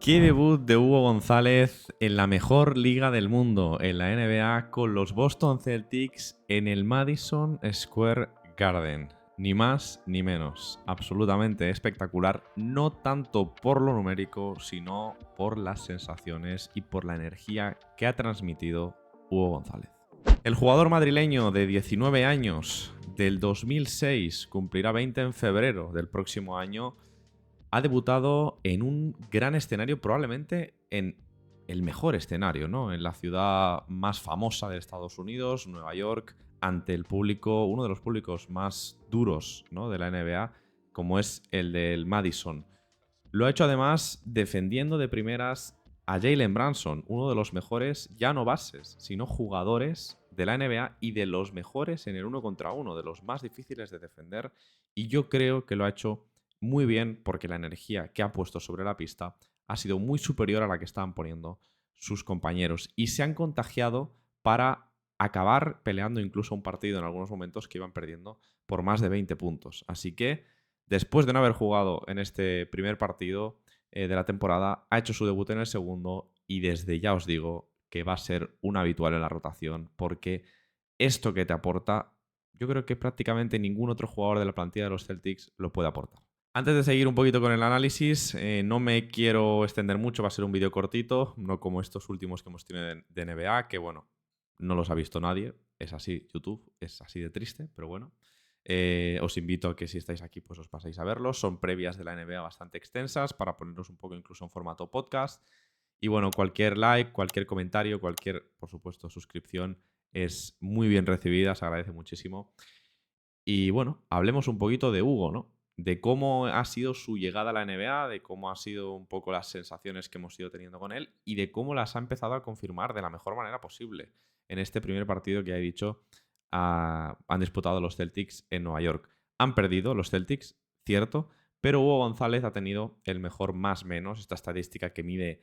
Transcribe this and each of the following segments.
Qué debut de Hugo González en la mejor liga del mundo, en la NBA, con los Boston Celtics en el Madison Square Garden. Ni más ni menos. Absolutamente espectacular, no tanto por lo numérico, sino por las sensaciones y por la energía que ha transmitido Hugo González. El jugador madrileño de 19 años del 2006 cumplirá 20 en febrero del próximo año. Ha debutado en un gran escenario, probablemente en el mejor escenario, ¿no? En la ciudad más famosa de Estados Unidos, Nueva York, ante el público, uno de los públicos más duros, ¿no?, de la NBA, como es el del Madison. Lo ha hecho además defendiendo de primeras a Jalen Brunson, uno de los mejores, ya no bases, sino jugadores de la NBA y de los mejores en el uno contra uno, de los más difíciles de defender. Y yo creo que lo ha hecho muy bien porque la energía que ha puesto sobre la pista ha sido muy superior a la que estaban poniendo sus compañeros y se han contagiado para acabar peleando incluso un partido en algunos momentos que iban perdiendo por más de 20 puntos. Así que después de no haber jugado en este primer partido de la temporada, ha hecho su debut en el segundo y desde ya os digo que va a ser un habitual en la rotación porque esto que te aporta, yo creo que prácticamente ningún otro jugador de la plantilla de los Celtics lo puede aportar. Antes de seguir un poquito con el análisis, no me quiero extender mucho, va a ser un vídeo cortito, no como estos últimos que hemos tenido de NBA, que bueno, no los ha visto nadie, es así, YouTube, es así de triste, pero bueno. Os invito a que si estáis aquí pues os paséis a verlos. Son previas de la NBA bastante extensas para ponernos un poco incluso en formato podcast. Y bueno, cualquier like, cualquier comentario, cualquier, por supuesto, suscripción es muy bien recibida, se agradece muchísimo. Y bueno, hablemos un poquito de Hugo, ¿no? De cómo ha sido su llegada a la NBA, de cómo han sido un poco las sensaciones que hemos ido teniendo con él y de cómo las ha empezado a confirmar de la mejor manera posible en este primer partido que he dicho han disputado los Celtics en Nueva York. Han perdido los Celtics, cierto, pero Hugo González ha tenido el mejor más menos, esta estadística que mide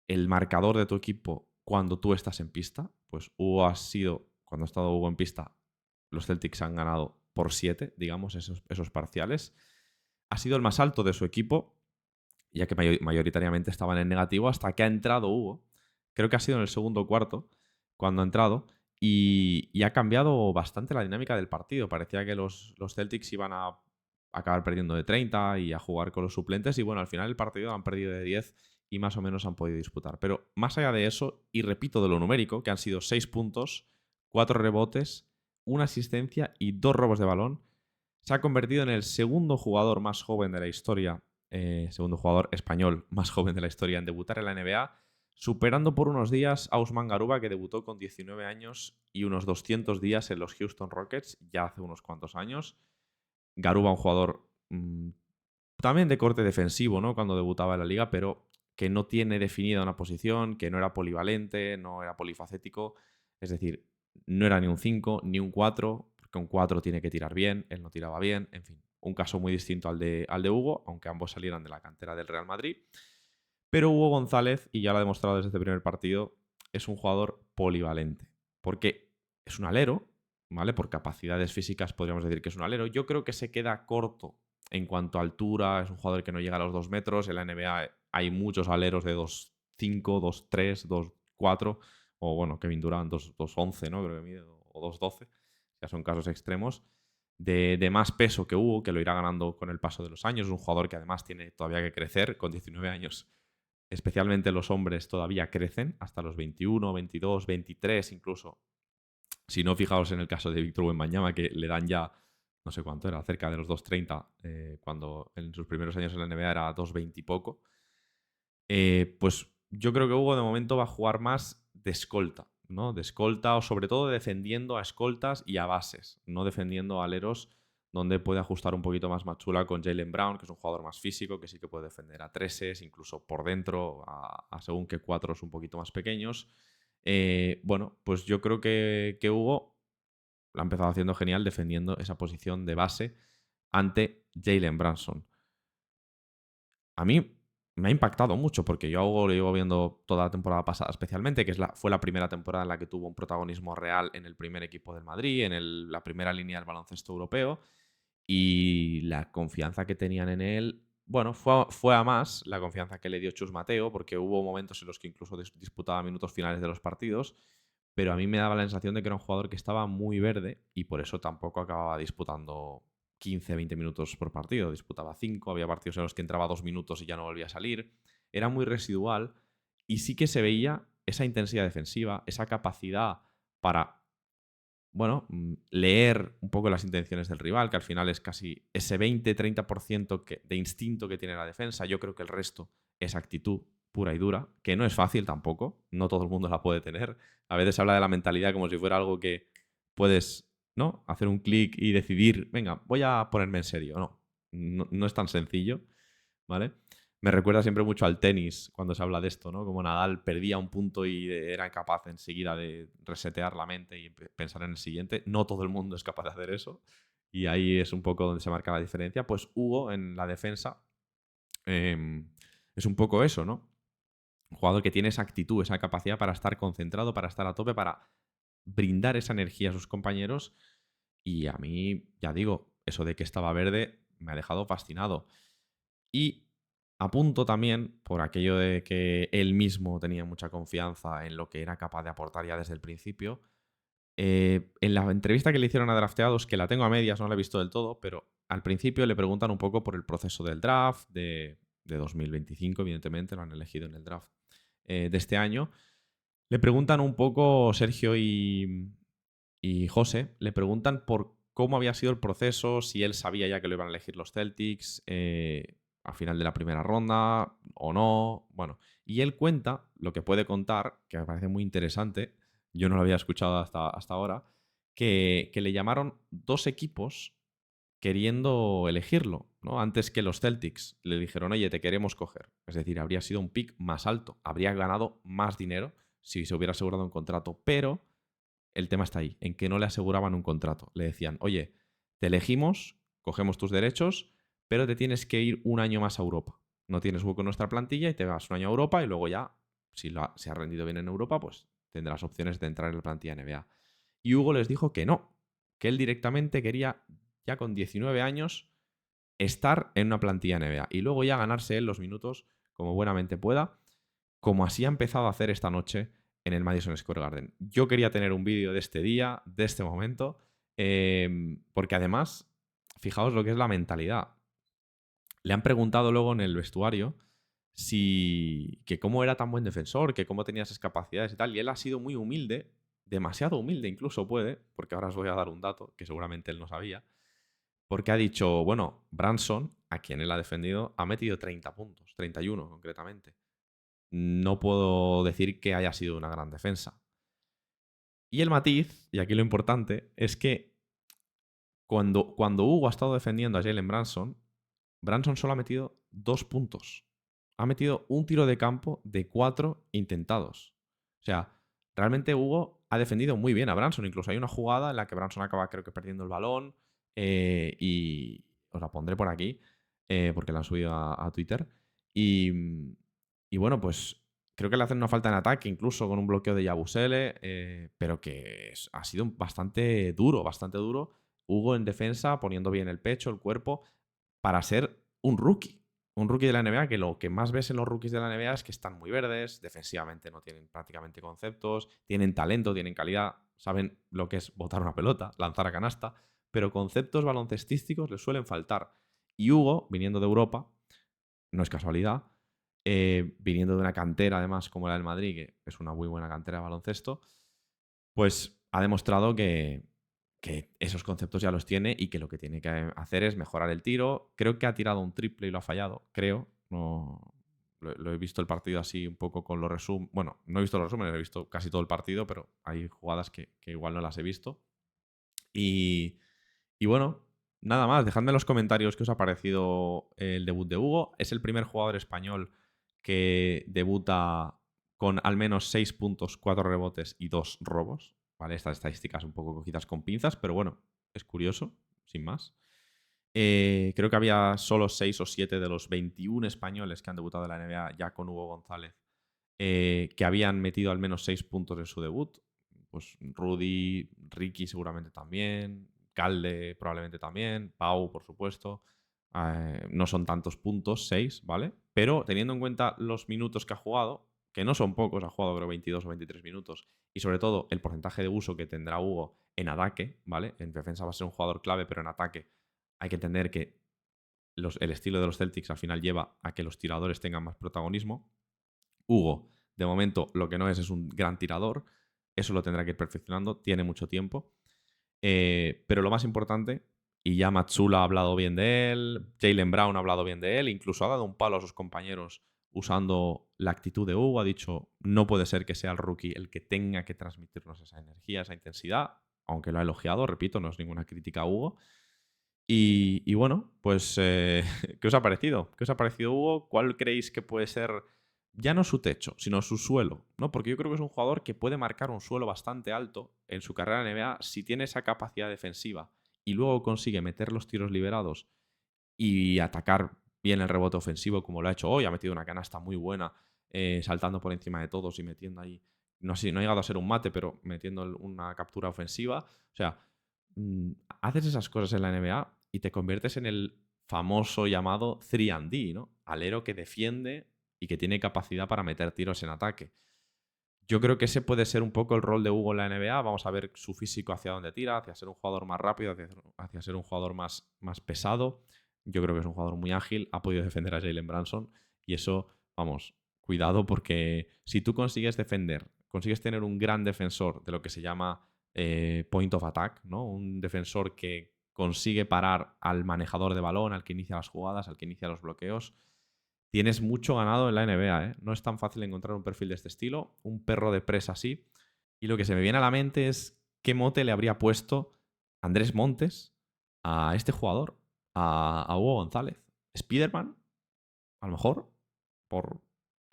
el marcador de tu equipo cuando tú estás en pista. Pues Hugo ha sido, cuando ha estado Hugo en pista, los Celtics han ganado por 7, digamos, esos parciales. Ha sido el más alto de su equipo, ya que mayoritariamente estaban en negativo, hasta que ha entrado Hugo. Creo que ha sido en el segundo cuarto cuando ha entrado y ha cambiado bastante la dinámica del partido. Parecía que los Celtics iban a acabar perdiendo de 30 y a jugar con los suplentes y bueno, al final el partido han perdido de 10 y más o menos han podido disputar. Pero más allá de eso, y repito de lo numérico, que han sido 6 puntos, 4 rebotes, una asistencia y 2 robos de balón, se ha convertido en el segundo jugador más joven de la historia, segundo jugador español más joven de la historia en debutar en la NBA, superando por unos días a Usman Garuba, que debutó con 19 años y unos 200 días en los Houston Rockets, ya hace unos cuantos años. Garuba, un jugador también de corte defensivo, ¿no?, cuando debutaba en la liga, pero que no tiene definida una posición, que no era polivalente, no era polifacético. Es decir, no era ni un 5 ni un 4, porque un 4 tiene que tirar bien, él no tiraba bien, en fin. Un caso muy distinto al de Hugo, aunque ambos salieran de la cantera del Real Madrid. Pero Hugo González, y ya lo ha demostrado desde este primer partido, es un jugador polivalente. Porque es un alero, ¿vale? Por capacidades físicas podríamos decir que es un alero. Yo creo que se queda corto en cuanto a altura. Es un jugador que no llega a los 2 metros. En la NBA hay muchos aleros de 2'5, 2'3, 2'4. O bueno, Kevin Durant 2'11, ¿no? Creo que mide, o 2'12. Ya son casos extremos. De más peso que Hugo, que lo irá ganando con el paso de los años. Es un jugador que además tiene todavía que crecer. Con 19 años, especialmente los hombres, todavía crecen hasta los 21, 22, 23 incluso. Si no, fijaos en el caso de Víctor Wembanyama, que le dan ya, no sé cuánto era, cerca de los 2'30, cuando en sus primeros años en la NBA era 2'20 y poco. Pues yo creo que Hugo de momento va a jugar más de escolta, ¿no? De escolta o sobre todo defendiendo a escoltas y a bases, no defendiendo a aleros, donde puede ajustar un poquito más Machula con Jaylen Brown, que es un jugador más físico, que sí que puede defender a treses, incluso por dentro, a según qué cuatros un poquito más pequeños. Bueno, pues yo creo que Hugo lo ha empezado haciendo genial defendiendo esa posición de base ante Jalen Brunson. A mí me ha impactado mucho porque yo a Hugo lo llevo viendo toda la temporada pasada, especialmente, que fue la primera temporada en la que tuvo un protagonismo real en el primer equipo del Madrid, en la primera línea del baloncesto europeo, y la confianza que tenían en él bueno, fue a más la confianza que le dio Chus Mateo, porque hubo momentos en los que incluso disputaba minutos finales de los partidos, pero a mí me daba la sensación de que era un jugador que estaba muy verde y por eso tampoco acababa disputando 15, 20 minutos por partido. Disputaba 5, había partidos en los que entraba 2 minutos y ya no volvía a salir. Era muy residual y sí que se veía esa intensidad defensiva, esa capacidad para, bueno, leer un poco las intenciones del rival, que al final es casi ese 20-30% de instinto que tiene la defensa. Yo creo que el resto es actitud pura y dura, que no es fácil tampoco, no todo el mundo la puede tener. A veces se habla de la mentalidad como si fuera algo que puedes, ¿no? Hacer un clic y decidir, venga, voy a ponerme en serio. No es tan sencillo, ¿vale? Me recuerda siempre mucho al tenis cuando se habla de esto, ¿no? Como Nadal perdía un punto y era capaz enseguida de resetear la mente y pensar en el siguiente. No todo el mundo es capaz de hacer eso. Y ahí es un poco donde se marca la diferencia. Pues Hugo en la defensa es un poco eso, ¿no? Un jugador que tiene esa actitud, esa capacidad para estar concentrado, para estar a tope, para brindar esa energía a sus compañeros. Y a mí, ya digo, eso de que estaba verde me ha dejado fascinado. Y apunto también por aquello de que él mismo tenía mucha confianza en lo que era capaz de aportar ya desde el principio. En la entrevista que le hicieron a Drafteados, que la tengo a medias, no la he visto del todo, pero al principio le preguntan un poco por el proceso del draft de 2025, evidentemente, lo han elegido en el draft de este año. Le preguntan un poco Sergio y José, le preguntan por cómo había sido el proceso, si él sabía ya que lo iban a elegir los Celtics al final de la primera ronda o no. Bueno, y él cuenta lo que puede contar, que me parece muy interesante, yo no lo había escuchado hasta ahora, que le llamaron dos equipos queriendo elegirlo, ¿no? Antes que los Celtics le dijeron, oye, te queremos coger. Es decir, habría sido un pick más alto, habría ganado más dinero si se hubiera asegurado un contrato, pero el tema está ahí, en que no le aseguraban un contrato. Le decían, oye, te elegimos, cogemos tus derechos, pero te tienes que ir un año más a Europa. No tienes hueco en nuestra plantilla y te vas un año a Europa y luego ya, si se ha rendido bien en Europa, pues tendrás opciones de entrar en la plantilla NBA. Y Hugo les dijo que no, que él directamente quería, ya con 19 años, estar en una plantilla NBA y luego ya ganarse él los minutos como buenamente pueda, como así ha empezado a hacer esta noche en el Madison Square Garden. Yo quería tener un vídeo de este día, de este momento, porque además, fijaos lo que es la mentalidad. Le han preguntado luego en el vestuario que cómo era tan buen defensor, que cómo tenía esas capacidades y tal, y él ha sido muy humilde, demasiado humilde incluso puede, porque ahora os voy a dar un dato que seguramente él no sabía, porque ha dicho, bueno, Branson, a quien él ha defendido, ha metido 30 puntos, 31 concretamente. No puedo decir que haya sido una gran defensa. Y el matiz, y aquí lo importante, es que cuando Hugo ha estado defendiendo a Jalen Branson, Branson solo ha metido 2 puntos. Ha metido un tiro de campo de 4 intentados. O sea, realmente Hugo ha defendido muy bien a Branson. Incluso hay una jugada en la que Branson acaba, creo que, perdiendo el balón. Y os la pondré por aquí, porque la han subido a Twitter. Y bueno, pues creo que le hacen una falta en ataque, incluso con un bloqueo de Yabusele, pero que ha sido bastante duro. Hugo en defensa, poniendo bien el pecho, el cuerpo, para ser un rookie. Un rookie de la NBA, que lo que más ves en los rookies de la NBA es que están muy verdes, defensivamente no tienen prácticamente conceptos, tienen talento, tienen calidad, saben lo que es botar una pelota, lanzar a canasta, pero conceptos baloncestísticos les suelen faltar. Y Hugo, viniendo de Europa, no es casualidad, viniendo de una cantera además como la del Madrid, que es una muy buena cantera de baloncesto, pues ha demostrado que esos conceptos ya los tiene y que lo que tiene que hacer es mejorar el tiro. Creo que ha tirado un triple y lo ha fallado, creo. No, lo he visto el partido así un poco con los resúmenes. Bueno, no he visto los resúmenes, he visto casi todo el partido, pero hay jugadas que igual no las he visto. Y bueno, nada más. Dejadme en los comentarios qué os ha parecido el debut de Hugo. Es el primer jugador español que debuta con al menos 6 puntos, 4 rebotes y 2 robos. ¿Vale? Estas estadísticas un poco cogidas con pinzas, pero bueno, es curioso, sin más. Creo que había solo 6 o 7 de los 21 españoles que han debutado en la NBA ya con Hugo González que habían metido al menos 6 puntos en su debut. Pues Rudy, Ricky seguramente también, Calde probablemente también, Pau por supuesto. no son tantos puntos, 6, ¿vale? Pero teniendo en cuenta los minutos que ha jugado, que no son pocos, ha jugado creo 22 o 23 minutos, y sobre todo el porcentaje de uso que tendrá Hugo en ataque, ¿vale? En defensa va a ser un jugador clave, pero en ataque hay que entender que el estilo de los Celtics al final lleva a que los tiradores tengan más protagonismo. Hugo, de momento, lo que no es un gran tirador. Eso lo tendrá que ir perfeccionando. Tiene mucho tiempo. Pero lo más importante, y ya Matsula ha hablado bien de él, Jaylen Brown ha hablado bien de él, incluso ha dado un palo a sus compañeros usando la actitud de Hugo. Ha dicho, no puede ser que sea el rookie el que tenga que transmitirnos esa energía, esa intensidad. Aunque lo ha elogiado, repito, no es ninguna crítica a Hugo. Y bueno, pues, ¿qué os ha parecido? ¿Qué os ha parecido Hugo? ¿Cuál creéis que puede ser, ya no su techo, sino su suelo? ¿No? Porque yo creo que es un jugador que puede marcar un suelo bastante alto en su carrera en NBA si tiene esa capacidad defensiva y luego consigue meter los tiros liberados y atacar bien el rebote ofensivo como lo ha hecho hoy. Ha metido una canasta muy buena, saltando por encima de todos y metiendo ahí, no sé, no ha llegado a ser un mate, pero metiendo una captura ofensiva. O sea, haces esas cosas en la NBA y te conviertes en el famoso llamado 3&D, ¿no? Alero que defiende y que tiene capacidad para meter tiros en ataque. Yo creo que ese puede ser un poco el rol de Hugo en la NBA. Vamos a ver su físico hacia dónde tira, hacia ser un jugador más rápido, hacia ser un jugador más pesado. Yo creo que es un jugador muy ágil, ha podido defender a Jaylen Brunson y eso, vamos, cuidado, porque si tú consigues defender, consigues tener un gran defensor de lo que se llama point of attack, ¿no? Un defensor que consigue parar al manejador de balón, al que inicia las jugadas, al que inicia los bloqueos, tienes mucho ganado en la NBA, ¿eh? No es tan fácil encontrar un perfil de este estilo, un perro de presa así. Y lo que se me viene a la mente es qué mote le habría puesto Andrés Montes a este jugador, a Hugo González. ¿Spiderman? A lo mejor, por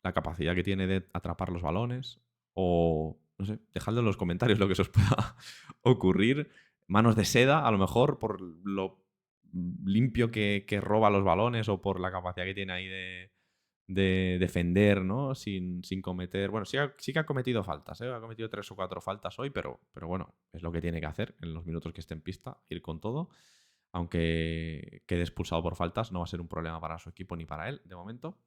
la capacidad que tiene de atrapar los balones. O, no sé, dejadlo en los comentarios lo que se os pueda ocurrir. Manos de seda, a lo mejor, por lo limpio que roba los balones o por la capacidad que tiene ahí de defender, ¿no? Sin cometer... Bueno, sí que ha cometido faltas, ¿eh? Ha cometido 3 o 4 faltas hoy, pero bueno, es lo que tiene que hacer en los minutos que esté en pista, ir con todo. Aunque quede expulsado por faltas, no va a ser un problema para su equipo ni para él, de momento.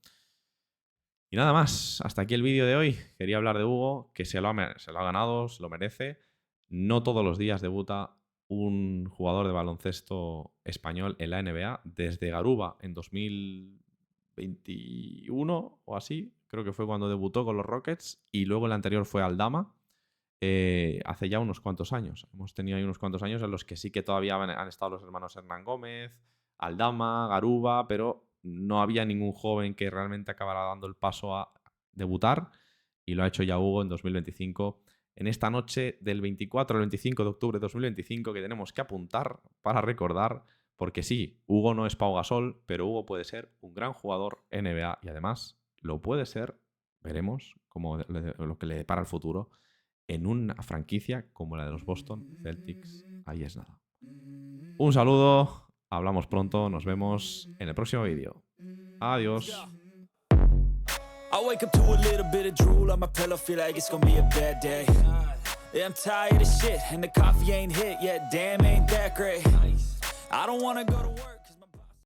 Y nada más, hasta aquí el vídeo de hoy. Quería hablar de Hugo, que se lo ha ganado, se lo merece. No todos los días debuta un jugador de baloncesto español en la NBA. Desde Garuba en 2021 o así, creo que fue cuando debutó con los Rockets, y luego el anterior fue Aldama, hace ya unos cuantos años. Hemos tenido ahí unos cuantos años en los que sí que todavía han estado los hermanos Hernán Gómez, Aldama, Garuba, pero no había ningún joven que realmente acabara dando el paso a debutar, y lo ha hecho ya Hugo en 2025. En esta noche del 24 al 25 de octubre de 2025, que tenemos que apuntar para recordar, porque sí, Hugo no es Pau Gasol, pero Hugo puede ser un gran jugador NBA y además lo puede ser, veremos lo que le depara el futuro, en una franquicia como la de los Boston Celtics. Ahí es nada. Un saludo, hablamos pronto, nos vemos en el próximo vídeo. Adiós. I wake up to a little bit of drool on my pillow, feel like it's gonna be a bad day. Yeah, I'm tired of shit, and the coffee ain't hit yet, damn, ain't that great. I don't wanna go to work.